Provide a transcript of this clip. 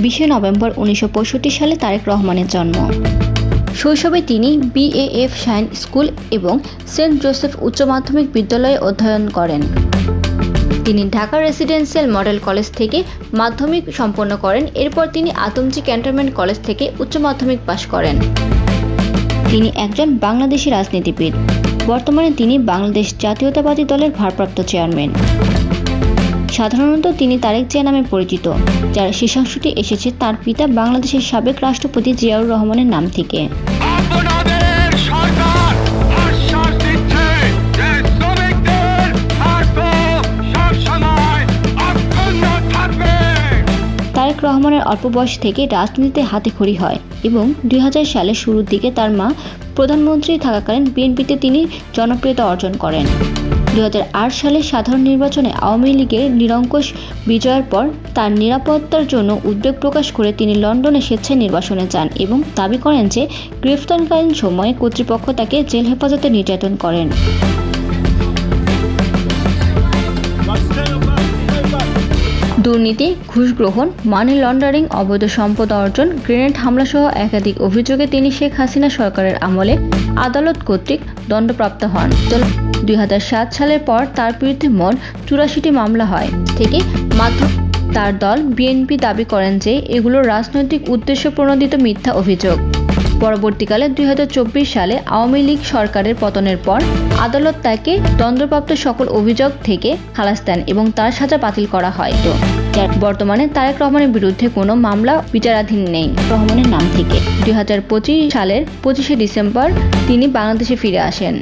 20 November 1965 সালে তারেক রহমানের জন্ম। শৈশবে তিনি BAF শাইন স্কুল এবং সেন্ট জোসেফ উচ্চ মাধ্যমিক বিদ্যালয়ে অধ্যয়ন করেন। তিনি ঢাকা রেসিডেন্সিয়াল মডেল কলেজ থেকে মাধ্যমিক সম্পন্ন করেন। এরপর তিনি আদমজী ক্যান্টনমেন্ট কলেজ থেকে উচ্চ মাধ্যমিক পাশ করেন। তিনি একজন বাংলাদেশী রাজনীতিবিদ। বর্তমানে তিনি বাংলাদেশ জাতীয়তাবাদী দলের ভারপ্রাপ্ত চেয়ারম্যান। সাধারণত তিনি তারেক জিয়া নামে পরিচিত, যার শীর্ষাংশটি এসেছে তার পিতা বাংলাদেশের সাবেক রাষ্ট্রপতি জিয়াউর রহমানের নাম থেকে। তারেক রহমানের অল্প বয়স থেকে রাজনীতিতে হাতেখড়ি হয় এবং 2000 সালের শুরুর দিকে তার মা প্রধানমন্ত্রী থাকাকালীন বিএনপিতে তিনি জনপ্রিয়তা অর্জন করেন। 2008 সালে সাধারণ নির্বাচনে আওয়ামী লীগের নিরঙ্কুশ বিজয়ের পর তার নিরাপত্তার জন্য উদ্বেগ প্রকাশ করে তিনি লন্ডনে স্বেচ্ছায় নির্বাসনে যান এবং দাবি করেন যে গ্রেফতারকালীন সময়ে কর্তৃপক্ষ তাকে জেল হেফাজতে নির্যাতন করেন। দুর্নীতি, ঘুষ গ্রহণ, মানি লন্ডারিং, অবৈধ সম্পদ অর্জন, গ্রেনেড হামলাসহ একাধিক অভিযোগে তিনি শেখ হাসিনা সরকারের আমলে আদালত কর্তৃক দণ্ডপ্রাপ্ত হন। 2007 সালের পর তার বিরুদ্ধে মোট 84টি মামলা হয় থেকে মাত্র তার দল বিএনপি দাবি করেন যে এগুলো রাজনৈতিক উদ্দেশ্য প্রণোদিত মিথ্যা অভিযোগ। পরবর্তীকালে 2024 সালে আওয়ামী লীগ সরকারের পতনের পর আদালত তাকে দণ্ডপ্রাপ্ত সকল অভিযোগ থেকে খালাস দেন এবং তার সাজা বাতিল করা হয়। বর্তমানে তারেক রহমানের বিরুদ্ধে কোনো মামলা বিচারাধীন নেই। রহমানের নাম থেকে 2025 সালের 25শে ডিসেম্বর তিনি বাংলাদেশে ফিরে আসেন।